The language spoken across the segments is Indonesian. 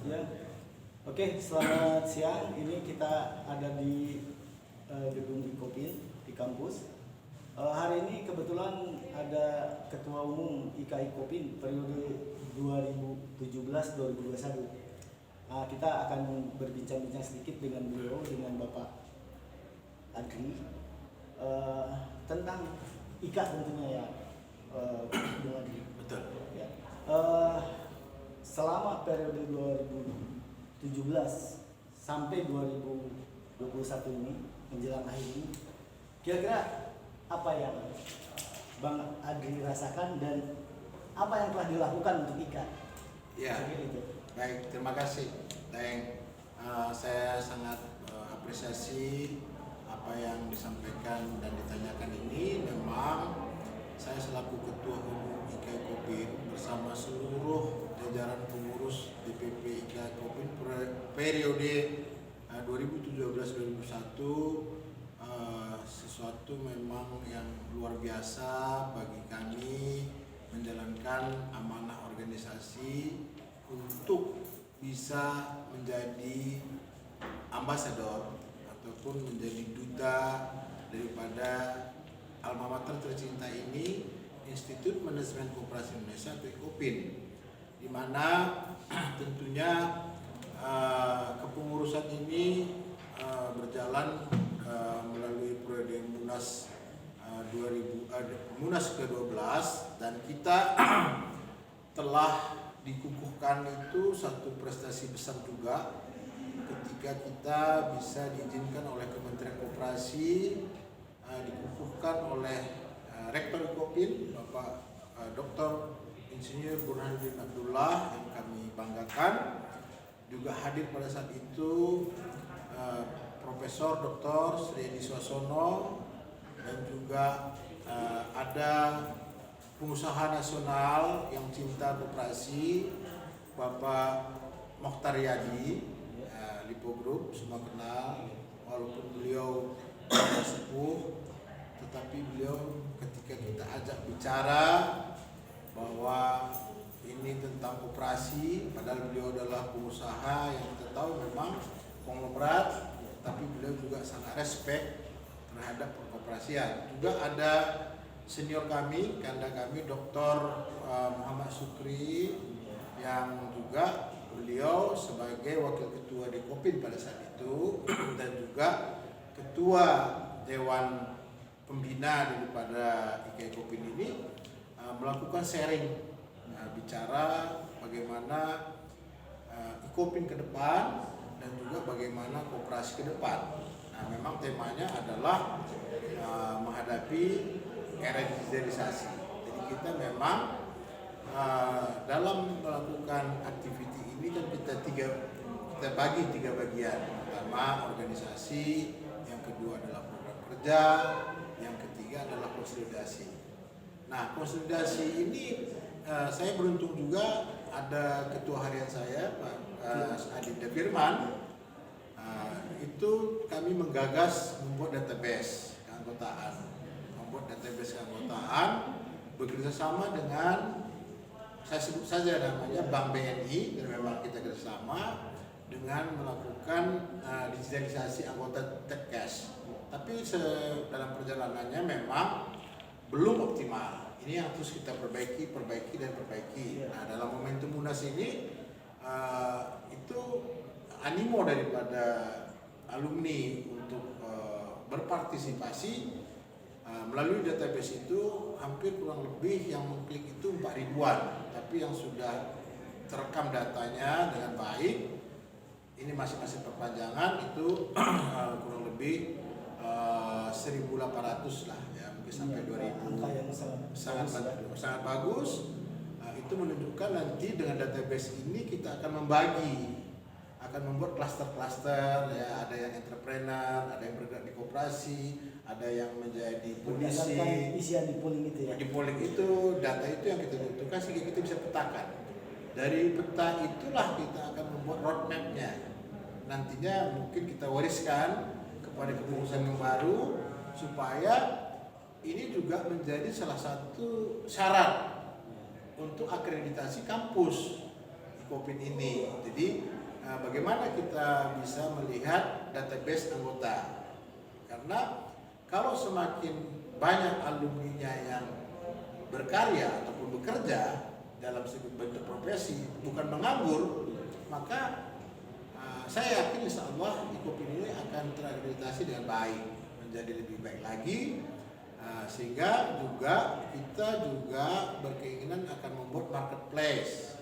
Ya, oke. Selamat siang. Ini kita ada di gedung Ikopin di kampus. Hari ini kebetulan ada Ketua Umum IKI Kopin periode 2017-2021. Kita akan berbincang-bincang sedikit dengan beliau, dengan Bapak Adri, tentang IKA tentunya ya, Bung Adri. Betul. Ya. Selama periode 2017 sampai 2021 ini menjelang akhir ini, kira-kira apa yang Bang Adri rasakan dan apa yang telah dilakukan untuk IKA? Ya, baik, terima kasih. Saya sangat apresiasi apa yang disampaikan dan ditanyakan ini. Memang saya selaku Ketua Umum IKI Kopin bersama seluruh jajaran pengurus DPP IKI Kopin periode 2017-2021 sesuatu memang yang luar biasa bagi kami menjalankan amanah organisasi untuk bisa menjadi ambasador ataupun menjadi duta daripada alma mater tercinta ini, Institut Manajemen Koperasi Indonesia atau IKOPIN, di mana tentunya kepengurusan ini berjalan melalui periode Munas ke-12, dan kita telah dikukuhkan itu satu prestasi besar juga ketika kita bisa diizinkan oleh Kementerian Koperasi, dikukuhkan oleh Rektor IKOPIN Bapak Dr. Insinyur Burhanuddin Abdullah yang kami banggakan. Juga hadir pada saat itu Profesor Dr. Sri Edi Swasono, dan juga ada pengusaha nasional yang cinta koperasi Bapak Mokhtar Yadi, Lipo Group, semua kenal, walaupun beliau sepuh, tetapi beliau ketika kita ajak bicara bahwa ini tentang koperasi, padahal beliau adalah pengusaha yang kita tahu memang konglomerat, tapi beliau juga sangat respect terhadap perkoperasian. Juga ada senior kami, kanda kami, Dr. Muhammad Sukri, yang juga beliau sebagai wakil ketua di Kopin pada saat itu dan juga ketua Dewan Pembina daripada IKI Kopin ini, melakukan sharing, bicara bagaimana IKOPIN ke depan dan juga bagaimana koperasi ke depan. Nah, memang temanya adalah menghadapi era digitalisasi. Jadi kita memang dalam melakukan aktiviti ini kan kita bagi tiga bagian. Pertama organisasi, yang kedua adalah program kerja, yang ketiga adalah konsolidasi. Nah, konsolidasi ini saya beruntung juga ada ketua harian saya, Pak Adinda Firman. Itu kami menggagas membuat database keanggotaan, bekerjasama dengan, saya sebut saja namanya Bank BNI, dan memang kita kerjasama dengan melakukan digitalisasi anggota Techcash. Tapi dalam perjalanannya memang belum optimal. Ini yang terus kita perbaiki. Nah, dalam momentum Munas ini itu animo daripada alumni untuk berpartisipasi melalui database itu. Hampir kurang lebih yang mengklik itu 4.000-an, tapi yang sudah terekam datanya dengan baik, ini masing-masing perpanjangan itu kurang lebih 1.800 lah ya, mungkin sampai 2.000. Angka yang sangat bagus. Itu menunjukkan nanti dengan database ini kita akan membuat klaster-klaster ya, ada yang entrepreneur, ada yang bergerak di koperasi, ada yang menjadi polisi. Isian di polling itu ya. Di polling itu, data itu yang kita butuhkan sehingga kita bisa petakan. Dari peta itulah kita akan membuat roadmap-nya. Nantinya mungkin kita wariskan kepada kepengurusan yang baru supaya ini juga menjadi salah satu syarat untuk akreditasi kampus Ikopin ini. Jadi bagaimana kita bisa melihat database anggota? Karena kalau semakin banyak alumninya yang berkarya ataupun bekerja dalam segi bentuk profesi, bukan menganggur, maka saya yakin insya Allah Ikopin ini akan terakreditasi dengan baik, menjadi lebih baik lagi. Sehingga juga kita juga berkeinginan akan membuat marketplace,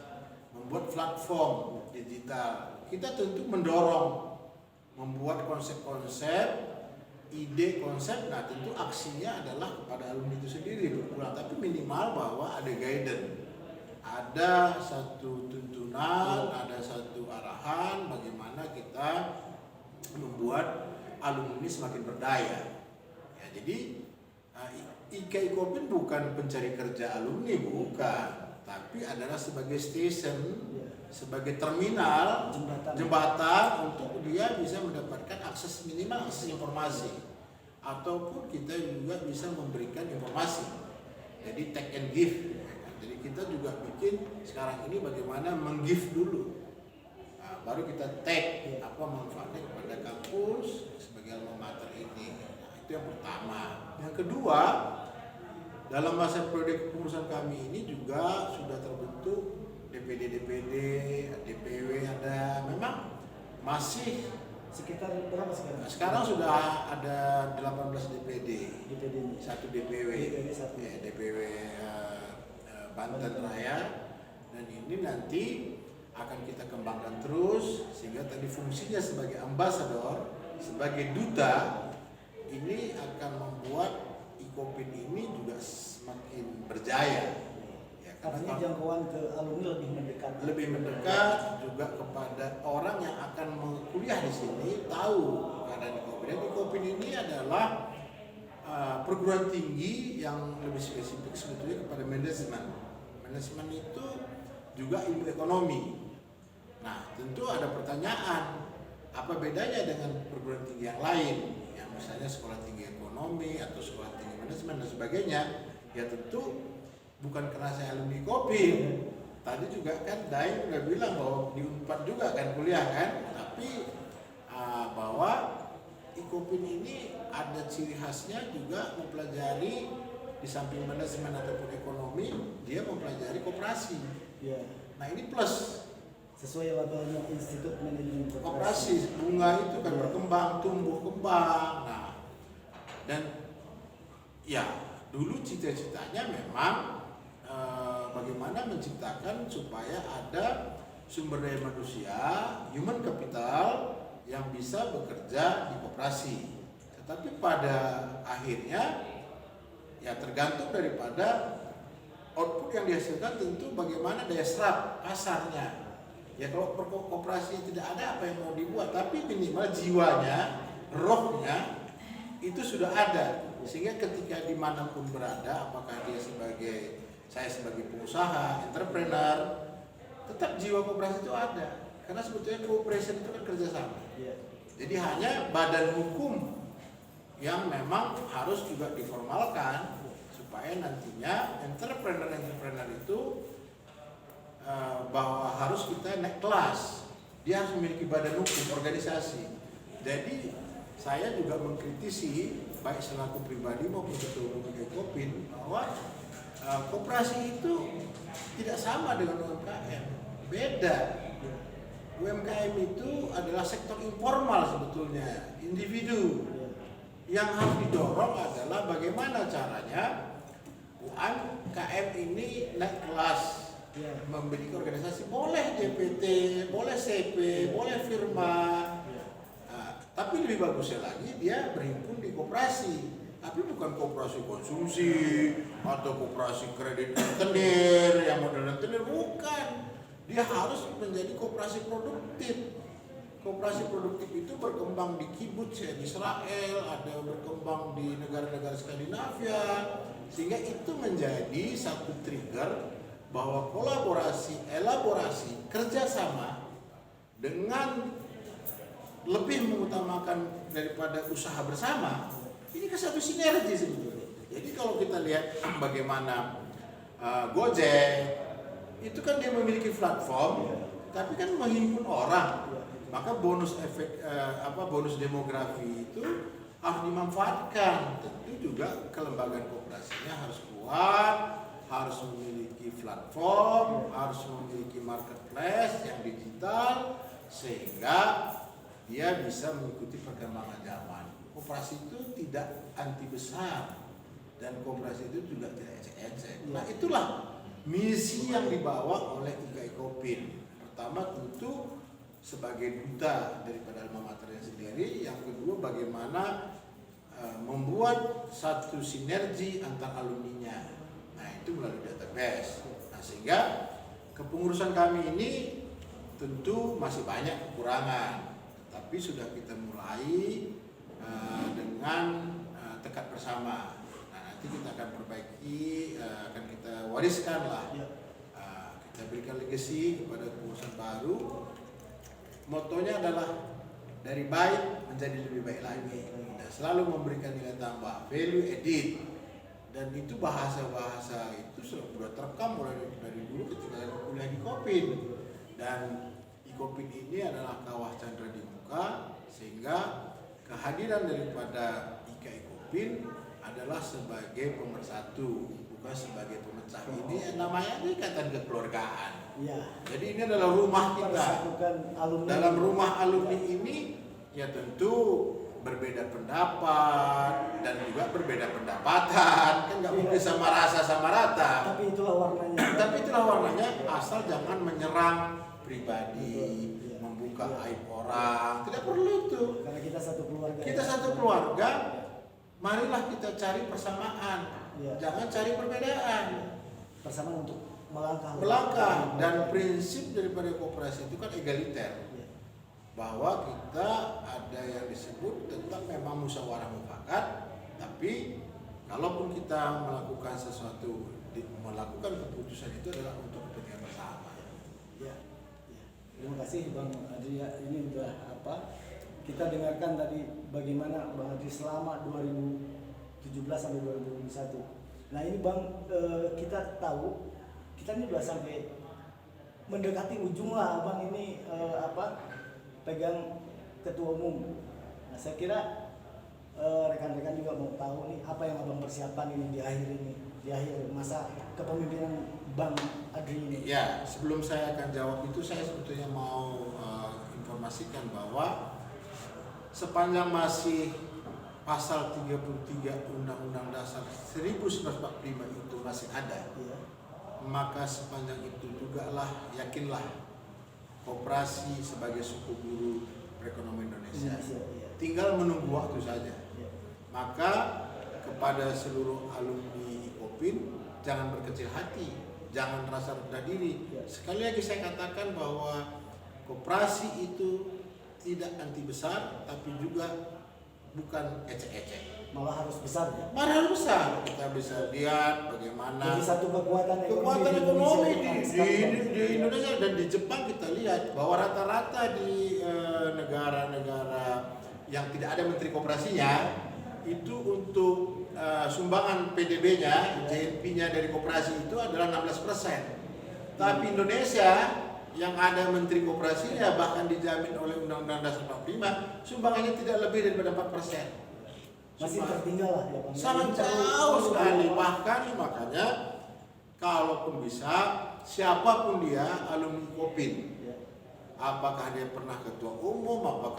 membuat platform digital. Kita tentu mendorong membuat konsep-konsep, ide konsep. Nah tentu aksinya adalah kepada alumni itu sendiri berkurang, tapi minimal bahwa ada guidance, ada satu tuntunan, ada satu arahan bagaimana kita membuat alumni semakin berdaya. Ya, jadi IKA Ikopin bukan pencari kerja alumni, bukan, tapi adalah sebagai station, sebagai terminal, jembatan untuk dia bisa mendapatkan akses minimal akses informasi, ataupun kita juga bisa memberikan informasi. Jadi take and give. Jadi kita juga bikin sekarang ini bagaimana meng-give dulu, baru kita take apa manfaatnya kepada kampus sebagai alma mater ini. Itu yang pertama. Yang kedua, dalam masa periode kepengurusan kami ini juga sudah terbentuk DPD, DPW ada. Memang masih Sekitar berapa sekarang? sekarang sudah ada 18 DPD, DPD-nya. 1 DPW, DPW satu. DPW Banten Raya, dan ini nanti akan kita kembangkan terus sehingga tadi fungsinya sebagai ambasador, sebagai duta, ini akan membuat Ikopin ini juga semakin berjaya. Ya, Artinya karena jangkauan ke alumni lebih mendekat. juga kepada orang yang akan kuliah di sini tahu keadaan Ikopin. Dan Ikopin ini adalah perguruan tinggi yang lebih spesifik sebetulnya kepada manajemen. Manajemen itu juga ilmu ekonomi. Nah, tentu ada pertanyaan, apa bedanya dengan perguruan tinggi yang lain? Yang misalnya sekolah tinggi ekonomi atau sekolah tinggi manajemen dan sebagainya. Ya tentu bukan karena saya alumni Ikopin. Tadi juga kan Dain udah bilang bahwa di Unpad juga kan kuliah kan, tapi bahwa Ikopin ini ada ciri khasnya juga mempelajari di samping manajemen ataupun ekonomi, dia mempelajari koperasi. Ya. Nah ini plus Sesuai labelnya Institut Manajemen koperasi, bunga itu kan berkembang, tumbuh kembang. Nah, dan ya dulu cita-citanya memang bagaimana menciptakan supaya ada sumber daya manusia, human capital yang bisa bekerja di koperasi. Tetapi pada akhirnya ya tergantung daripada output yang dihasilkan, tentu bagaimana daya serap pasarnya. Ya kalau koperasi tidak ada apa yang mau dibuat, tapi minimal jiwanya, rohnya itu sudah ada. Sehingga ketika dimanapun berada, apakah dia saya sebagai pengusaha, entrepreneur, tetap jiwa koperasi itu ada. Karena sebetulnya cooperation itu kan kerjasama. Jadi hanya badan hukum yang memang harus juga diformalkan supaya nantinya entrepreneur itu bahwa harus kita naik kelas, dia harus memiliki badan hukum organisasi. Jadi saya juga mengkritisi baik selaku pribadi maupun ketua umum Ikopin bahwa koperasi itu tidak sama dengan UMKM, beda. UMKM itu adalah sektor informal sebetulnya, individu. Yang harus didorong adalah bagaimana caranya UMKM ini naik kelas, memiliki organisasi, boleh DPT, boleh CP, boleh firma, tapi lebih bagusnya lagi dia berhimpun di koperasi, tapi bukan koperasi konsumsi atau koperasi kredit rentenir yang model rentenir, bukan. Dia harus menjadi koperasi produktif. Koperasi produktif itu berkembang di kibbutz ya, di Israel, ada berkembang di negara-negara Skandinavia, sehingga itu menjadi satu trigger bahwa kolaborasi, elaborasi, kerjasama dengan lebih mengutamakan daripada usaha bersama, ini kan satu sinergi sebetulnya. Jadi kalau kita lihat bagaimana Gojek, itu kan dia memiliki platform tapi kan menghimpun orang. Iya. Maka bonus efek bonus demografi itu harus dimanfaatkan. Tentu juga kelembagaan koperasinya harus kuat, harus memiliki platform, harus memiliki marketplace yang digital, sehingga dia bisa mengikuti perkembangan zaman. Koperasi itu tidak anti besar dan koperasi itu juga tidak ecek-ecek. Nah, itulah misi yang dibawa oleh IKI Kopin. Pertama tentu sebagai duta daripada alma maternya sendiri, yang kedua bagaimana membuat satu sinergi antar alumninya. Nah, itu melalui database. Nah, sehingga kepengurusan kami ini tentu masih banyak kekurangan, tapi sudah kita mulai dengan tekad bersama. Nah, nanti kita akan perbaiki, akan kita wariskan lah. Kita berikan legacy kepada kepengurusan baru. Motonya adalah dari baik menjadi lebih baik lagi. Dan selalu memberikan nilai tambah, value added. Dan itu bahasa-bahasa itu sudah terekam mulai dari dulu ketika kuliah di Kopin. Dan di Kopin ini adalah kawah candra di muka, sehingga kehadiran daripada IKI Kopin adalah sebagai pemersatu, bukan sebagai pemecah. Ini namanya ikatan kekeluargaan. Iya. Jadi ini adalah rumah kita. Dalam rumah alumni ini ya tentu berbeda pendapat dan juga berbeda pendapatan, kan nggak mungkin sama rasa sama rata. Tapi itulah warnanya. Tapi itulah warnanya, asal jangan menyerang pribadi, membuka aib orang, tidak perlu itu. Karena kita satu keluarga. Kita satu keluarga, marilah kita cari persamaan, jangan cari perbedaan. Persamaan untuk melangkah. Dan prinsip daripada koperasi itu kan egaliter, bahwa kita ada yang disebut tentang memang musyawarah mufakat, tapi kalaupun kita melakukan sesuatu, melakukan keputusan itu adalah untuk kepentingan bersama. Ya. Terima kasih Bang Adri. Ini udah kita dengarkan tadi bagaimana Bang Adri selama 2017 sampai 2021. Nah ini Bang, kita tahu kita ini udah sampai mendekati ujung lah Bang ini pegang ketua umum. Nah saya kira rekan-rekan juga mau tahu nih apa yang Abang persiapan ini di akhir masa kepemimpinan Bang Adri ini. Ya, sebelum saya akan jawab itu, saya sebetulnya mau informasikan bahwa sepanjang masih pasal 33 Undang-Undang Dasar 1945 itu masih ada, maka sepanjang itu juga yakinlah koperasi sebagai suku guru perekonomian Indonesia tinggal menunggu waktu saja. Maka kepada seluruh alumni Kopin, jangan berkecil hati, jangan merasa rendah diri. Sekali lagi saya katakan bahwa koperasi itu tidak anti besar, tapi juga bukan ecek-ecek. Malah harus besar ya. Malah harus besar. Kita bisa lihat bagaimana jadi satu kekuatan ekonomi di Indonesia dan di Jepang. Kita lihat bahwa rata-rata di negara-negara yang tidak ada menteri koperasinya itu untuk sumbangan PDB-nya, JNP-nya dari koperasi itu adalah 16%. Tapi Indonesia yang ada menteri koperasinya bahkan dijamin oleh Undang-Undang Dasar 45, sumbangannya tidak lebih daripada 4%. Masih tertinggal lah ya Bang. Sangat jauh sekali. Bahkan makanya kalaupun bisa, siapapun dia alumni Kopin, apakah dia pernah ketua umum,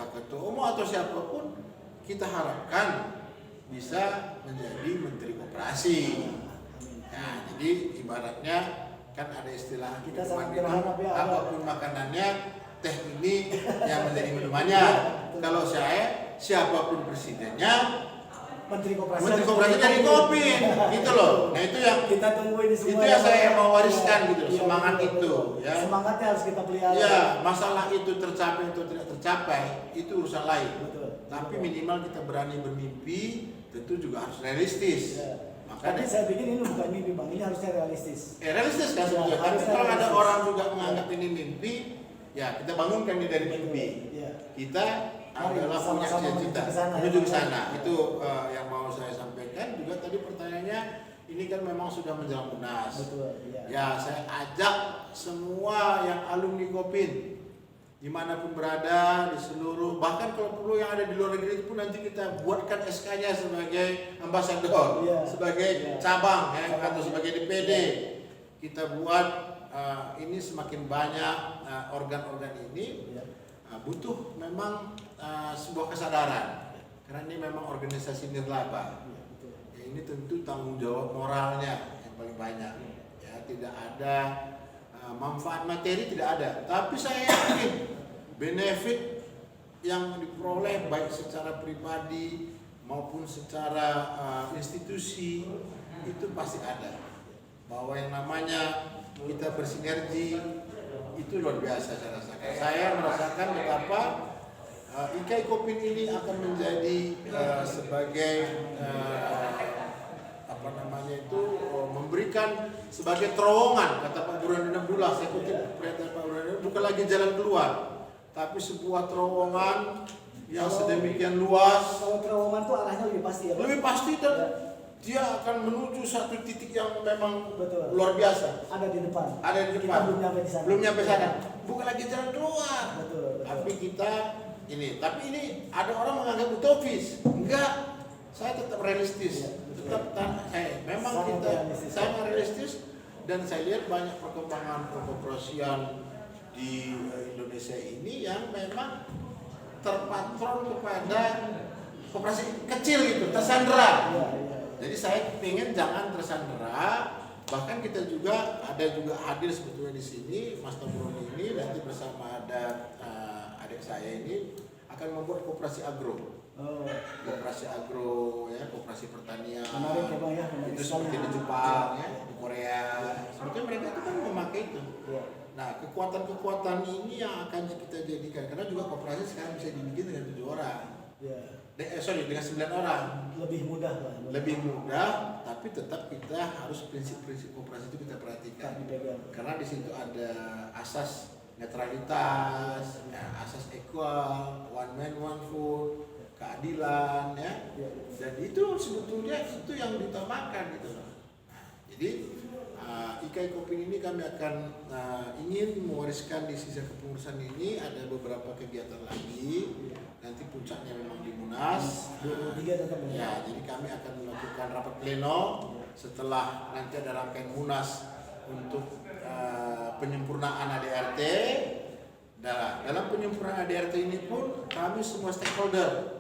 atau siapapun, kita harapkan bisa menjadi menteri koperasi. Nah, jadi ibaratnya kan ada istilah kita sangat berharap ya, apapun makanannya, teh ini yang menjadi minumannya. Kalau saya, siapapun presidennya, Menteri Koperasi dari Kopin, gitu loh. Nah itu yang kita tunggu ini semua. Itu yang saya mau wariskan gitu, semangat itu. Ya. Semangatnya harus kita pelihara. Ya, masalah itu tercapai atau tidak tercapai itu urusan lain. Betul. Tapi minimal kita berani bermimpi, tentu juga harus realistis. Makanya saya pikir ini bukan mimpi Bang, ini harusnya realistis. Realistis kan sebetulnya. Tapi kalau ada orang juga menganggap ini mimpi, ya kita bangunkan ini dari mimpi. Kita adalah punya cita-cita menuju ke sana. Itu yang mau saya sampaikan. Juga tadi pertanyaannya, ini kan memang sudah menjelang lunas. Betul. Ya, saya ajak semua yang alumni Kopin dimanapun berada di seluruh, bahkan kalau perlu yang ada di luar negeri itu pun nanti kita buatkan SK-nya sebagai ambasador, sebagai cabang ya, atau sebagai DPD. Kita buat ini semakin banyak organ-organ ini butuh memang sebuah kesadaran, karena ini memang organisasi nirlaba. Ya, ini tentu tanggung jawab moralnya yang paling banyak. Ya, tidak ada manfaat materi, tidak ada, tapi saya yakin benefit yang diperoleh baik secara pribadi maupun secara institusi itu pasti ada. Bahwa yang namanya kita bersinergi itu luar biasa saya rasakan. Saya merasakan betapa IKI Kopin ini akan menjadi sebagai memberikan sebagai terowongan, kata Pak Burhanuddin Abdullah, saya kutip pernyataan Pak Burhanuddin, bukan lagi jalan keluar, tapi sebuah terowongan yang sedemikian luas. Kalau terowongan itu arahnya lebih pasti ya, Pak? Lebih pasti, dan dia akan menuju satu titik yang memang luar biasa. Ada di depan. Ada di depan. Kita belum nyampe di sana. Belum nyampe sana. Bukan lagi jalan keluar. Betul. Tapi kita tapi ini ada orang menganggap utopis. Enggak. Saya tetap realistis. Memang saya realistis, dan saya lihat banyak perkembangan perkoperasian di Indonesia ini yang memang terpatron kepada koperasi kecil gitu, tersandera. Jadi saya ingin jangan tersandera. Bahkan kita juga hadir sebetulnya di sini, Mas Tabroni ini nanti bersama ada adik saya ini akan membuat koperasi agro. Koperasi agro ya, koperasi pertanian. Menarik ya, Bang, ya. Itu seperti di Jepang ya, di Korea. Sebetulnya mereka itu kan memakai itu. Nah, kekuatan-kekuatan ini yang akan kita jadikan, karena juga koperasi sekarang bisa dibikin dengan 7 orang. Dengan 9 orang. Lebih mudah lah. Lebih mudah, tapi tetap kita harus prinsip-prinsip koperasi itu kita perhatikan. Karena di situ ada asas netralitas, asas equal, one man one vote, keadilan ya. Dan itu sebetulnya itu yang diutamakan gitu loh. Jadi IKI Kopin ini kami akan ingin mewariskan di sisa kepengurusan ini ada beberapa kegiatan lagi. Nanti puncaknya memang di Munas. Ya, jadi kami akan melakukan rapat pleno setelah nanti ada rangkaian Munas untuk penyempurnaan ADRT. Nah, dalam penyempurnaan ADRT ini pun kami semua stakeholder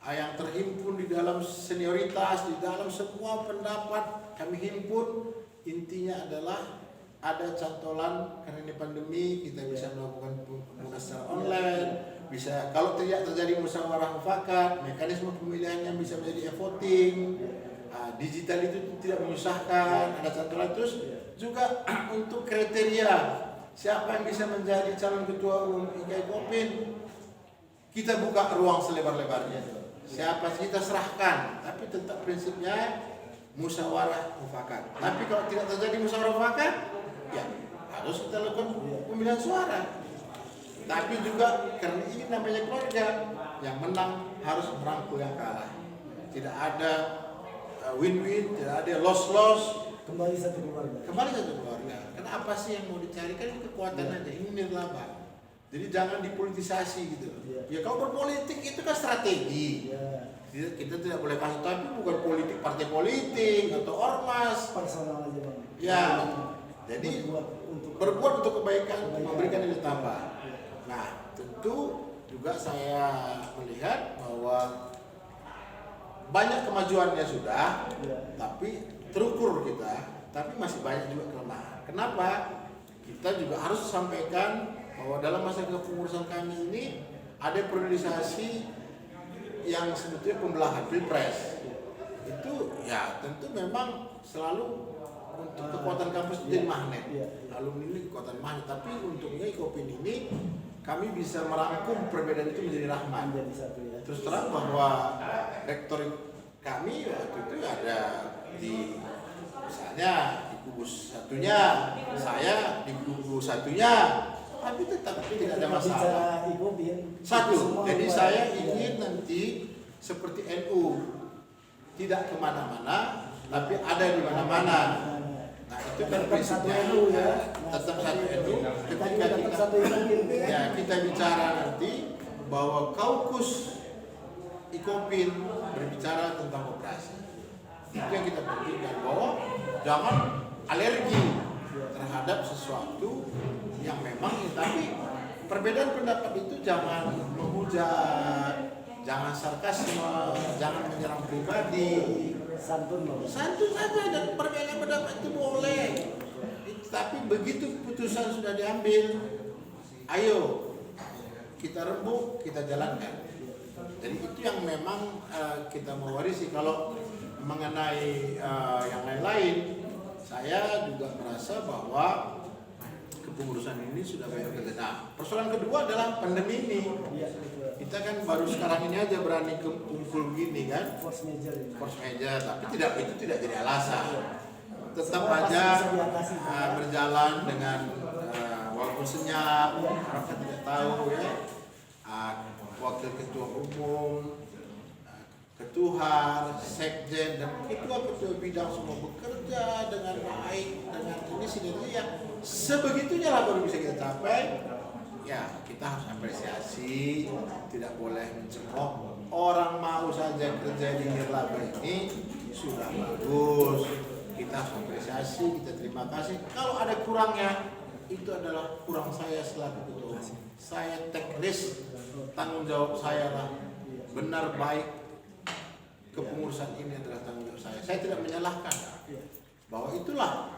yang terhimpun di dalam senioritas, di dalam semua pendapat kami himpun. Intinya adalah ada cantolan, karena ini pandemi kita bisa melakukan munas secara online, bisa kalau tidak terjadi musyawarah mufakat, mekanisme pemilihannya bisa menjadi e-voting, digital itu tidak menyusahkan, ada cantolan. Terus juga untuk kriteria siapa yang bisa menjadi calon ketua umum IKI Kopin, kita buka ruang selebar-lebarnya. Siapa kita serahkan, tapi tetap prinsipnya musyawarah mufakat. Tapi kalau tidak terjadi musyawarah mufakat, ya harus kita lakukan pemilihan suara. Tapi juga karena ini namanya keluarga, yang menang harus merangkul yang kalah. Tidak ada win-win, tidak ada loss-loss. Kembali satu keluarga. Karena apa sih yang mau dicari? Kan kekuatan aja, ini nirlaba. Jadi jangan dipolitisasi gitu. Ya kalau berpolitik itu kan strategi. Kita tidak boleh kasih, tapi bukan politik partai politik atau ormas. Personal aja, Bang. Ya. Jadi berbuat untuk kebaikan, memberikan nilai tambah. Nah, tentu juga saya melihat bahwa banyak kemajuannya sudah, tapi terukur kita, tapi masih banyak juga kelemahan. Kenapa? Kita juga harus sampaikan bahwa dalam masa kepengurusan kami ini ada priorisasi yang sebetulnya pembelahan pilpres. Itu ya tentu memang selalu untuk kekuatan kampus jadi magnet. Alumni ini kekuatan magnet, tapi untungnya Kopin ini kami bisa merangkum perbedaan itu menjadi rahmat. Terus terang bahwa rektor kami waktu itu ada di misalnya di kubu satunya, saya di kubu satunya, tapi tetap tidak ada masalah. Satu, jadi saya ingin nanti seperti NU, tidak kemana-mana, tapi ada di mana-mana. Nah itu kan tetap satu prinsipnya. NU ya. Tetap satu NU. Kita Ketika juga tetap satu NU ya kita bicara nanti bahwa kaukus Ikopin berbicara tentang operasi. Itu yang kita pentingkan, bahwa jangan alergi terhadap sesuatu yang memang, tapi perbedaan pendapat itu jangan menghujat, jangan sarkasme, jangan menyerang pribadi. Santun loh. Santun saja, dan perbedaan pendapat itu boleh. Tapi begitu keputusan sudah diambil, ayo kita rembuk, kita jalankan. Jadi itu yang memang kita mewarisi. Kalau mengenai yang lain-lain, saya juga merasa bahwa kepengurusan ini sudah banyak terkena. Persoalan kedua adalah pandemi ini. Iya, betul. Kita kan baru sekarang ini aja berani kumpul gini kan, Force major ini. force major, tapi itu tidak jadi alasan. Tetap Semua pasti aja bisa diatasi. berjalan dengan walaupun senyap, orang kan tidak tahu ya. Wakil ketua umum, ketuhar, sekjen, dan ketua-ketua bidang semua bekerja dengan baik, dengan ini sinergi yang sebegitunya lah baru bisa kita capai. Ya, kita harus apresiasi, tidak boleh mencemooh. Orang mau saja kerja di Nirlaba ini sudah bagus. Kita harus apresiasi, kita terima kasih. Kalau ada kurangnya, itu adalah kurang saya selaku ketua umum. Saya take risk, tanggung jawab saya lah. Benar baik kepengurusan ini adalah tanggung jawab saya. Saya tidak menyalahkan bahwa itulah,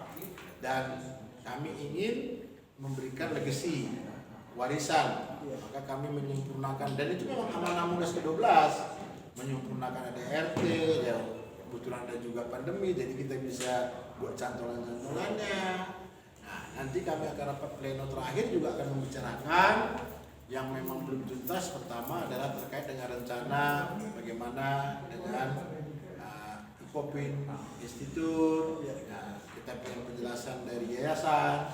dan kami ingin memberikan legacy, warisan. Maka kami menyempurnakan, dan itu memang amanah Munas ke-12, menyempurnakan ADRT ya. Kebetulan ada juga pandemi, jadi kita bisa buat cantolan-cantolannya. Nah, nanti kami akan rapat pleno terakhir juga akan membicarakan yang memang belum tuntas. Pertama adalah terkait dengan rencana bagaimana dengan Ikopin Institut. Nah, kita pengen penjelasan dari yayasan,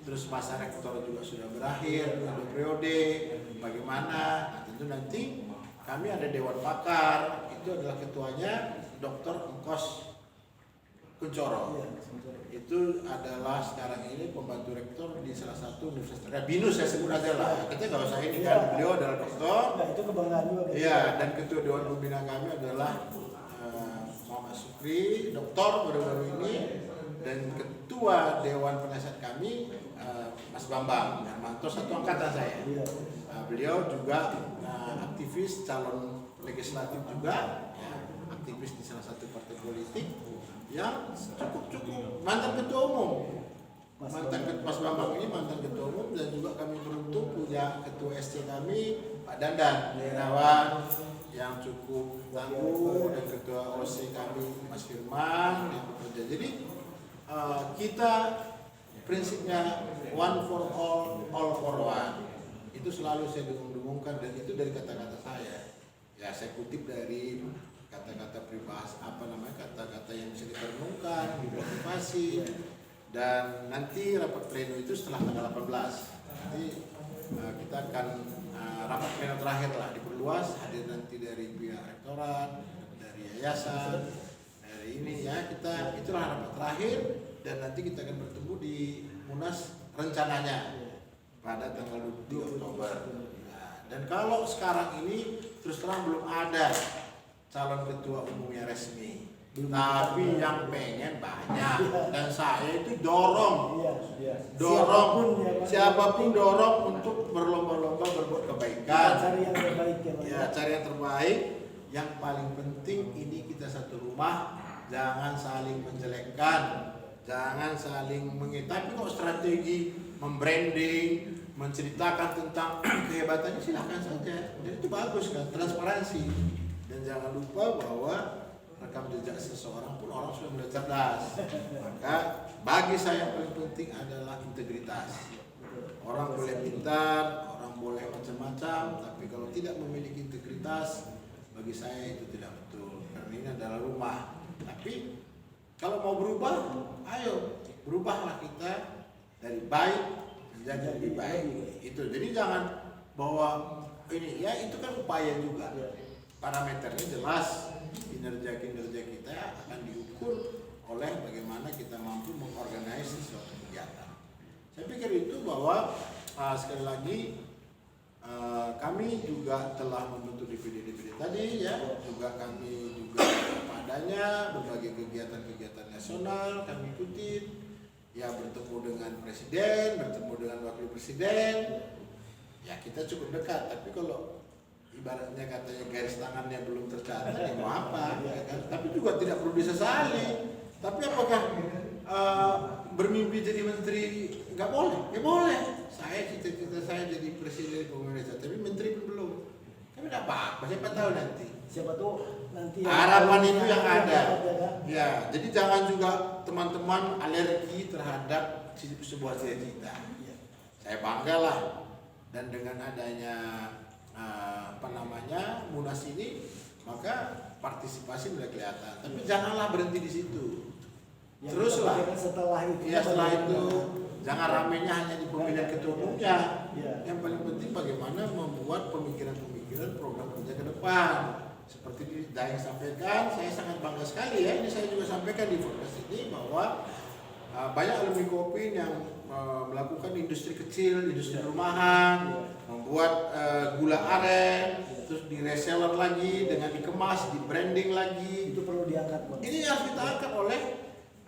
terus masa rektor juga sudah berakhir, ada periode bagaimana. Nah, tentu nanti kami ada dewan pakar, itu adalah ketuanya Dr. Engkos Kuncoro. Itu adalah sekarang ini pembantu rektor di salah satu universitas, BINUS saya sebut aja lah. Kita nggak usah ini kan, beliau adalah doktor. Nah, itu kebanggaan juga. Iya, dan ketua dewan pembina kami adalah Muhammad Sukri, doktor baru-baru ini, dan ketua dewan penasihat kami Mas Bambang Hermanto, satu angkatan saya. Beliau juga aktivis, calon legislatif juga, ya, aktivis di salah satu partai politik yang cukup mantan ketua umum. Mas Bambang ini mantan ketua umum, dan juga kami beruntung punya ketua SC kami Pak Dandan Irawan yang cukup tangguh, dan ketua OC kami Mas Firman yang bekerja. Jadi kita prinsipnya one for all for one. Itu selalu saya dengung-dengungkan, dan itu dari kata-kata saya. Ya, saya kutip dari kata-kata pribahas, kata-kata yang bisa diperenungkan, dimotivasi. Dan nanti rapat pleno itu setelah tanggal 18. Nanti kita akan rapat pleno terakhir lah, diperluas, hadir nanti dari pihak rektorat, dari yayasan, dari ini ya, kita itulah rapat terakhir, dan nanti kita akan bertemu di Munas rencananya pada tanggal 23 Oktober. Nah, dan kalau sekarang ini terus terang belum ada calon ketua umum yang resmi, tapi yang pengen banyak, dan saya itu dorong siapapun dorong untuk berlomba-lomba berbuat kebaikan, cari yang terbaik ya, cari yang terbaik. Yang paling penting ini kita satu rumah, jangan saling menjelekkan, jangan saling tapi kok strategi membranding, menceritakan tentang kehebatannya, silahkan saja, dan itu bagus kan, transparansi. Dan jangan lupa bahwa rekam jejak seseorang pun orang sudah mulai cerdas. Maka bagi saya yang paling penting adalah integritas. Orang boleh pintar, orang boleh macam-macam, tapi kalau tidak memiliki integritas, bagi saya itu tidak betul. Karena ini adalah rumah. Tapi kalau mau berubah, ayo berubahlah kita dari baik menjadi lebih baik. Itu. Jadi jangan bahwa ini ya, itu kan upaya juga. Parameternya jelas, kinerja kita akan diukur oleh bagaimana kita mampu mengorganisasi suatu kegiatan. Saya pikir itu bahwa sekali lagi kami juga telah membentuk DPD tadi ya, juga kami juga padanya berbagai kegiatan-kegiatan nasional kami ikutin, ya bertemu dengan presiden, bertemu dengan wakil presiden, ya kita cukup dekat. Tapi kalau ibaratnya katanya garis tangannya belum tercatat, ya mau apa? Ya kan? Tapi juga tidak perlu disesali. Tapi apakah bermimpi jadi menteri nggak boleh? Ya boleh. Saya cita-cita saya jadi presiden Indonesia, tapi menteri pun belum. Tapi tidak apa-apa, siapa tahu nanti. Siapa tuh nanti Harapan itu yang ada. kan? Ya, jadi jangan juga teman-teman alergi terhadap sebuah cita-cita. Iya. Saya bangga lah, dan dengan adanya Munas ini, maka partisipasi mulai kelihatan. Tapi janganlah berhenti di situ. Yang Terus lah. setelah itu. Ya setelah itu jangan ramenya hanya di pemilihan ketua umumnya. Ya. Yang paling penting bagaimana membuat pemikiran-pemikiran program kerja ke depan. Seperti yang sampaikan, saya sangat bangga sekali ya. Ini saya juga sampaikan di podcast ini bahwa banyak alumni Kopin yang melakukan industri kecil, industri rumahan, membuat gula aren, terus di reseller lagi dengan dikemas, di branding lagi. Itu perlu diangkat, Bang. Ini harus kita angkat oleh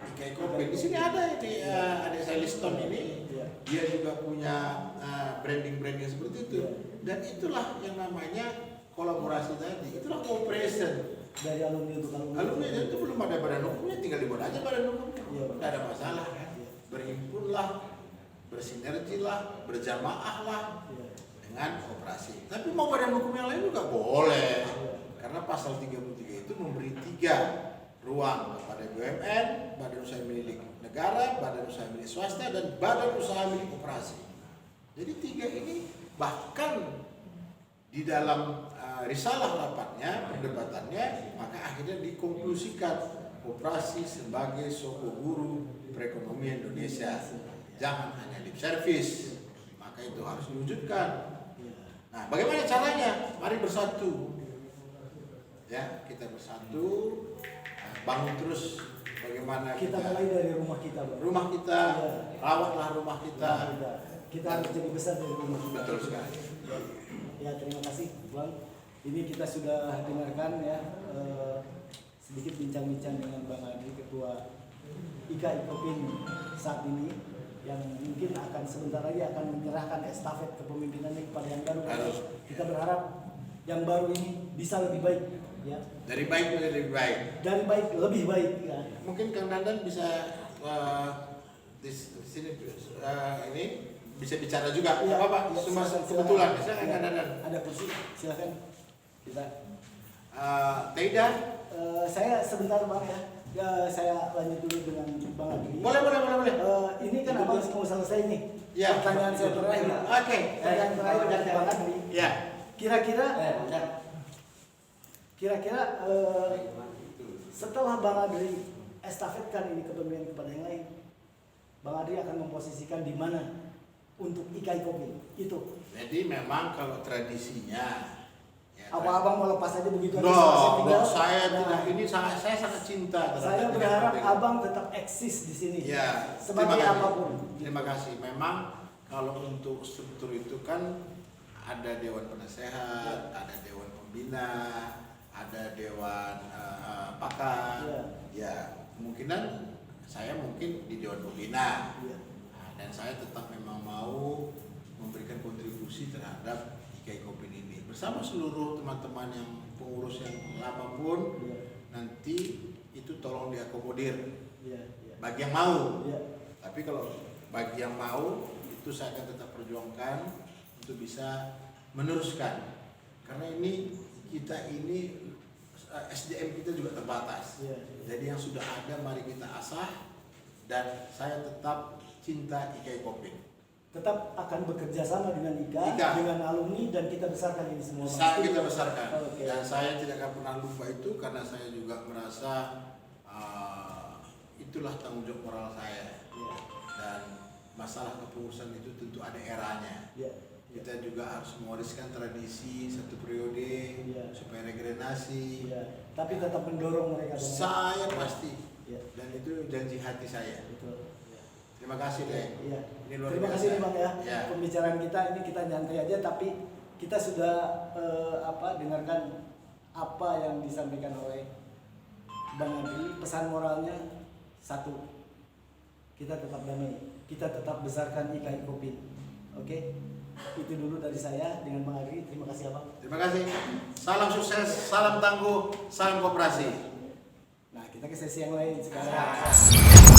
IKI Kopin. Di sini ada ini adik saya Liston ini, dia juga punya branding seperti itu. Dan itulah yang namanya kolaborasi tadi. Itulah cooperation. Dari alumni untuk Alumni itu belum ada badan hukumnya, tinggal dibuat aja badan hukumnya. Iya, Tidak ada masalah kan. Berhimpunlah, bersinergilah, berjamaah lah dengan kooperasi. Tapi mau badan hukum yang lain juga boleh. Karena pasal 33 itu memberi 3 ruang kepada BUMN, badan usaha milik negara, badan usaha milik swasta, dan badan usaha milik koperasi. Jadi 3 ini bahkan di dalam risalah rapatnya, perdebatannya, maka akhirnya dikonklusikan koperasi sebagai soko guru perekonomian Indonesia. Jangan hanya lip service, maka itu harus diwujudkan. Nah, bagaimana caranya? Mari bersatu. Ya, kita bersatu, bangun terus bagaimana kita mulai dari rumah kita, Bang. Rumah kita, rawatlah rumah kita. Kita harus jadi besar dari rumah kita. Betul sekali. Ya, terima kasih, Bang. Ini kita sudah dengarkan ya sedikit bincang-bincang dengan Bang Adri, Ketua IKI Kopin saat ini, yang mungkin akan sebentar lagi akan menyerahkan estafet kepemimpinannya kepada yang baru. Kita berharap yang baru ini bisa lebih baik, ya. Dari baik menjadi lebih baik. Dari baik lebih baik. Ya. Mungkin Kang Dandan bisa di sini ini bisa bicara juga. Ya, Apa ya, cuma silakan. kebetulan. Silakan Kang Dandan. Ada kursi, silakan. Kita. Teida. Saya sebentar, Bang ya. Ya, saya lanjut dulu dengan Bang Adri. Boleh. Ini kan abang mau selesai nih. Ya. Pertanyaan saya terakhir. Oke. Pertanyaan terakhir dari Bang Adri. Ya. Kira-kira setelah Bang Adri estafetkan ini kepemimpinan kepada yang lain, Bang Adri akan memposisikan di mana untuk IKI Kopin itu? Jadi memang kalau tradisinya Apa abang mau lepas aja begitu aja? Saya tidak. Ini saya sangat cinta. Saya berharap abang tetap eksis di sini. Ya. Sebagai apapun. Terima kasih. Memang kalau untuk struktur itu kan ada dewan penasehat, ada dewan pembina, ada dewan pakar. Ya, kemungkinan saya mungkin di dewan pembina. Dan saya tetap memang mau memberikan kontribusi terhadap IKI Kopin ini bersama seluruh teman-teman yang pengurus yang lama pun nanti itu tolong diakomodir bagi yang mau. Tapi kalau bagi yang mau itu saya akan tetap perjuangkan untuk bisa meneruskan, karena ini kita ini SDM kita juga terbatas. Jadi yang sudah ada mari kita asah, dan saya tetap cinta IKI Kopin. Tetap akan bekerja sama dengan IKA, dengan alumni, dan kita besarkan ini semua. Kita besarkan. Okay. Dan saya tidak akan pernah lupa itu, karena saya juga merasa itulah tanggung jawab moral saya. Dan masalah kepengurusan itu tentu ada eranya. Kita juga harus mewariskan tradisi satu periode supaya regenerasi. Tapi tetap mendorong mereka. Saya pasti Ya, dan itu janji hati saya. betul. Terima kasih deh. Iya. Ini luar Terima biasa. kasih nih Bang ya. Ya. Pembicaraan kita ini kita nyantai aja, tapi kita sudah dengarkan apa yang disampaikan oleh Bang Andri. Pesan moralnya satu, kita tetap damai, kita tetap besarkan IKI Kopin. Oke, itu dulu dari saya dengan Bang Andri. Terima kasih Abang. Terima kasih. Salam sukses, salam tangguh, salam koperasi. Nah, kita ke sesi yang lain sekarang.